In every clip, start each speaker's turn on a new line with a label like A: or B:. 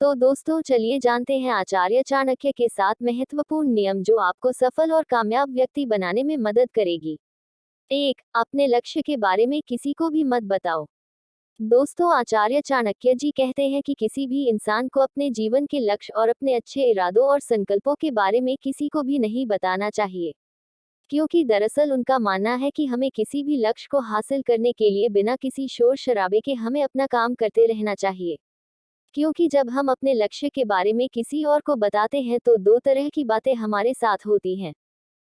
A: तो दोस्तों चलिए जानते हैं आचार्य चाणक्य के 7 महत्वपूर्ण नियम जो आपको सफल और कामयाब व्यक्ति बनाने में मदद करेगी। 1. अपने लक्ष्य के बारे में किसी को भी मत बताओ। दोस्तों आचार्य चाणक्य जी कहते हैं कि किसी भी इंसान को अपने जीवन के लक्ष्य और अपने अच्छे इरादों और संकल्पों के बारे में किसी को भी नहीं बताना चाहिए, क्योंकि दरअसल उनका मानना है कि हमें किसी भी लक्ष्य को हासिल करने के लिए बिना किसी शोर शराबे के हमें अपना काम करते रहना चाहिए। क्योंकि जब हम अपने लक्ष्य के बारे में किसी और को बताते हैं तो दो तरह की बातें हमारे साथ होती हैं।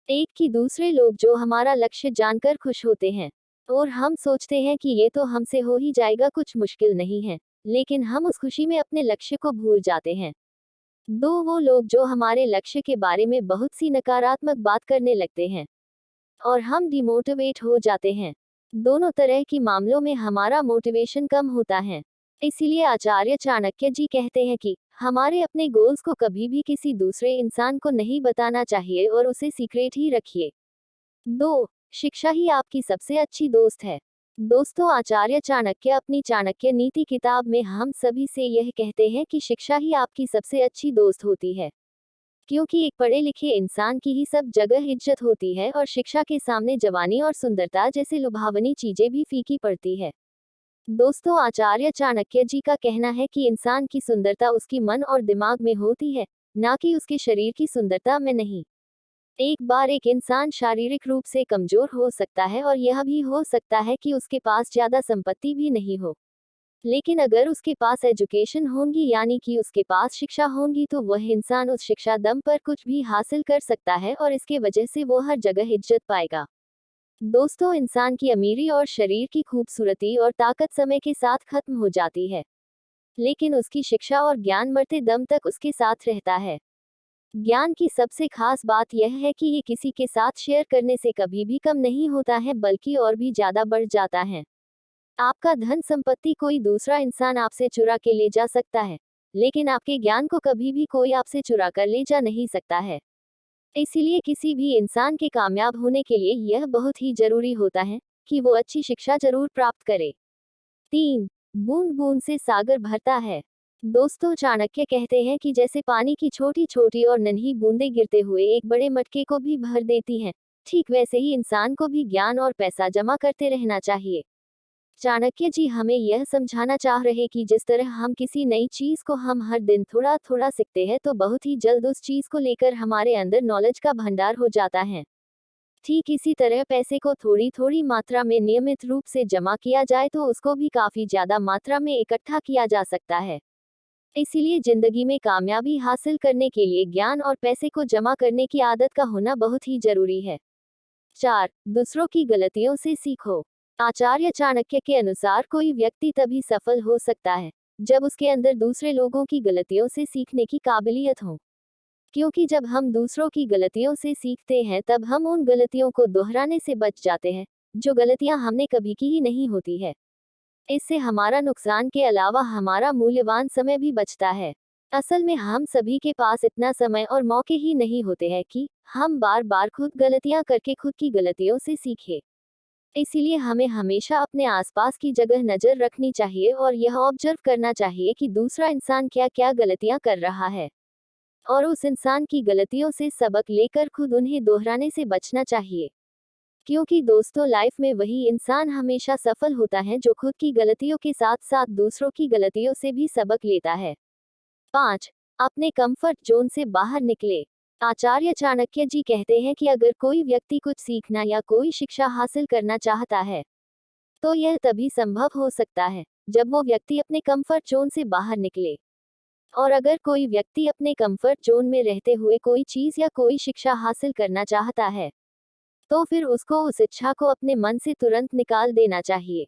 A: एक कि दूसरे लोग जो हमारा लक्ष्य जानकर खुश होते हैं और हम सोचते हैं कि ये तो हमसे हो ही जाएगा, कुछ मुश्किल नहीं है, लेकिन हम उस खुशी में अपने लक्ष्य को भूल जाते हैं। दो वो लोग जो हमारे लक्ष्य के बारे में बहुत सी नकारात्मक बात करने लगते हैं और हम डिमोटिवेट हो जाते हैं। दोनों तरह की मामलों में हमारा मोटिवेशन कम होता है। इसीलिए आचार्य चाणक्य जी कहते हैं कि हमारे अपने गोल्स को कभी भी किसी दूसरे इंसान को नहीं बताना चाहिए और उसे सीक्रेट ही रखिए। 2. शिक्षा ही आपकी सबसे अच्छी दोस्त है। दोस्तों आचार्य चाणक्य अपनी चाणक्य नीति किताब में हम सभी से यह कहते हैं कि शिक्षा ही आपकी सबसे अच्छी दोस्त होती है, क्योंकि एक पढ़े लिखे इंसान की ही सब जगह इज्जत होती है और शिक्षा के सामने जवानी और सुंदरता जैसे लुभावनी चीजें भी फीकी पड़ती है। दोस्तों आचार्य चाणक्य जी का कहना है कि इंसान की सुंदरता उसकी मन और दिमाग में होती है, ना कि उसके शरीर की सुंदरता में नहीं। एक बार एक इंसान शारीरिक रूप से कमजोर हो सकता है और यह भी हो सकता है कि उसके पास ज्यादा संपत्ति भी नहीं हो, लेकिन अगर उसके पास एजुकेशन होगी यानी कि उसके पास शिक्षा होगी तो वह इंसान उस शिक्षा दम पर कुछ भी हासिल कर सकता है और इसके वजह से वो हर जगह इज्जत पाएगा। दोस्तों इंसान की अमीरी और शरीर की खूबसूरती और ताकत समय के साथ खत्म हो जाती है, लेकिन उसकी शिक्षा और ज्ञान मरते दम तक उसके साथ रहता है। ज्ञान की सबसे खास बात यह है कि ये किसी के साथ शेयर करने से कभी भी कम नहीं होता है, बल्कि और भी ज्यादा बढ़ जाता है। आपका धन संपत्ति कोई दूसरा इंसान आपसे चुरा के ले जा सकता है, लेकिन आपके ज्ञान को कभी भी कोई आपसे चुरा कर ले जा नहीं सकता है। इसीलिए किसी भी इंसान के कामयाब होने के लिए यह बहुत ही जरूरी होता है कि वो अच्छी शिक्षा जरूर प्राप्त करे। 3. बूंद बूंद से सागर भरता है। दोस्तों चाणक्य कहते हैं कि जैसे पानी की छोटी छोटी और नन्ही बूंदें गिरते हुए एक बड़े मटके को भी भर देती हैं, ठीक वैसे ही इंसान को भी ज्ञान और पैसा जमा करते रहना चाहिए। चाणक्य जी हमें यह समझाना चाह रहे कि जिस तरह हम किसी नई चीज को हम हर दिन थोड़ा थोड़ा सीखते हैं तो बहुत ही जल्द उस चीज को लेकर हमारे अंदर नॉलेज का भंडार हो जाता है। ठीक इसी तरह पैसे को थोड़ी थोड़ी मात्रा में नियमित रूप से जमा किया जाए तो उसको भी काफी ज्यादा मात्रा में इकट्ठा किया जा सकता है। इसीलिए जिंदगी में कामयाबी हासिल करने के लिए ज्ञान और पैसे को जमा करने की आदत का होना बहुत ही जरूरी है। 4. दूसरों की गलतियों से सीखो। आचार्य चाणक्य के अनुसार कोई व्यक्ति तभी सफल हो सकता है जब उसके अंदर दूसरे लोगों की गलतियों से सीखने की काबिलियत हो, क्योंकि जब हम दूसरों की गलतियों से सीखते हैं तब हम उन गलतियों को दोहराने से बच जाते हैं जो गलतियां हमने कभी की ही नहीं होती है। इससे हमारा नुकसान के अलावा हमारा मूल्यवान समय भी बचता है। असल में हम सभी के पास इतना समय और मौके ही नहीं होते हैं कि हम बार बार खुद गलतियां करके खुद की गलतियों से सीखें। इसीलिए हमें हमेशा अपने आसपास की जगह नजर रखनी चाहिए और यह ऑब्जर्व करना चाहिए कि दूसरा इंसान क्या क्या गलतियां कर रहा है और उस इंसान की गलतियों से सबक लेकर खुद उन्हें दोहराने से बचना चाहिए। क्योंकि दोस्तों लाइफ में वही इंसान हमेशा सफल होता है जो खुद की गलतियों के साथ साथ दूसरों की गलतियों से भी सबक लेता है। 5. अपने कंफर्ट जोन से बाहर निकले। आचार्य चाणक्य जी कहते हैं कि अगर कोई व्यक्ति कुछ सीखना या कोई शिक्षा हासिल करना चाहता है तो यह तभी संभव हो सकता है जब वो व्यक्ति अपने कंफर्ट जोन से बाहर निकले। और अगर कोई व्यक्ति अपने कंफर्ट जोन में रहते हुए कोई चीज या कोई शिक्षा हासिल करना चाहता है तो फिर उसको उस इच्छा को अपने मन से तुरंत निकाल देना चाहिए,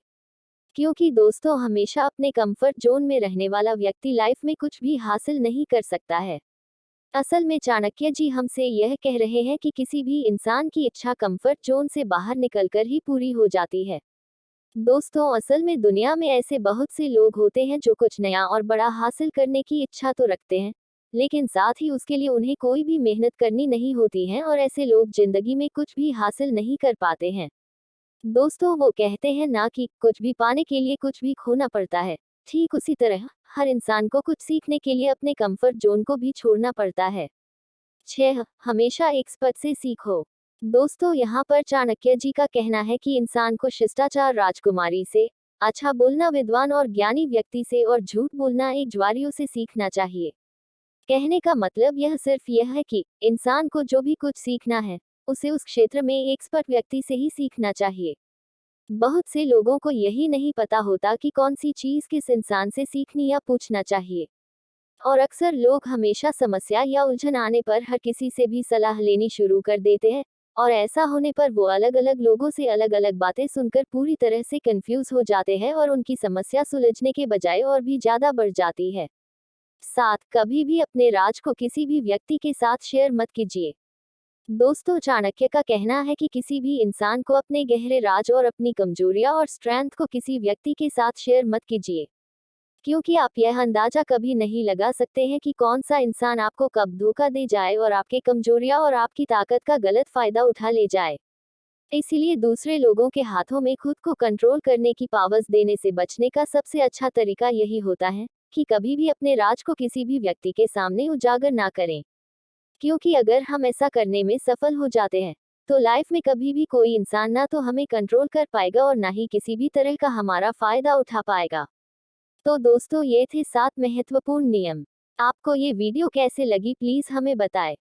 A: क्योंकि दोस्तों हमेशा अपने कंफर्ट जोन में रहने वाला व्यक्ति लाइफ में कुछ भी हासिल नहीं कर सकता है। असल में चाणक्य जी हमसे यह कह रहे हैं कि किसी भी इंसान की इच्छा कंफर्ट जोन से बाहर निकलकर ही पूरी हो जाती है। दोस्तों असल में दुनिया में ऐसे बहुत से लोग होते हैं जो कुछ नया और बड़ा हासिल करने की इच्छा तो रखते हैं, लेकिन साथ ही उसके लिए उन्हें कोई भी मेहनत करनी नहीं होती है और ऐसे लोग जिंदगी में कुछ भी हासिल नहीं कर पाते हैं। दोस्तों वो कहते हैं ना कि कुछ भी पाने के लिए कुछ भी खोना पड़ता है, ठीक उसी तरह हर इंसान को कुछ सीखने के लिए अपने कंफर्ट जोन को भी छोड़ना पड़ता है। 6. हमेशा एक्सपर्ट से सीखो। दोस्तों, यहाँ पर चाणक्य जी का कहना है कि इंसान को शिष्टाचार राजकुमारी से, अच्छा बोलना विद्वान और ज्ञानी व्यक्ति से और झूठ बोलना एक ज्वारियों से सीखना चाहिए। कहने का मतलब यह सिर्फ यह है कि इंसान को जो भी कुछ सीखना है, उसे उस क्षेत्र में एक्सपर्ट व्यक्ति से ही सीखना चाहिए। बहुत से लोगों को यही नहीं पता होता कि कौन सी चीज किस इंसान से सीखनी या पूछना चाहिए। और अक्सर लोग हमेशा समस्या या उलझन आने पर हर किसी से भी सलाह लेनी शुरू कर देते हैं, और ऐसा होने पर वो अलग अलग लोगों से अलग अलग बातें सुनकर पूरी तरह से कंफ्यूज हो जाते हैं और उनकी समस्या सुलझने के बजाय और भी ज्यादा बढ़ जाती है। 7. कभी भी अपने राज को किसी भी व्यक्ति के साथ शेयर मत कीजिए। दोस्तों, चाणक्य का कहना है कि किसी भी इंसान को अपने गहरे राज और अपनी कमजोरियां और स्ट्रेंथ को किसी व्यक्ति के साथ शेयर मत कीजिए, क्योंकि आप यह अंदाजा कभी नहीं लगा सकते हैं कि कौन सा इंसान आपको कब धोखा दे जाए और आपके कमजोरियां और आपकी ताकत का गलत फायदा उठा ले जाए। इसलिए दूसरे लोगों के हाथों में खुद को कंट्रोल करने की पावर्स देने से बचने का सबसे अच्छा तरीका यही होता है कि कभी भी अपने राज को किसी भी व्यक्ति के सामने उजागर ना करें, क्योंकि अगर हम ऐसा करने में सफल हो जाते हैं तो लाइफ में कभी भी कोई इंसान ना तो हमें कंट्रोल कर पाएगा और ना ही किसी भी तरह का हमारा फायदा उठा पाएगा। तो दोस्तों, ये थे 7 महत्वपूर्ण नियम। आपको ये वीडियो कैसे लगी प्लीज हमें बताएं।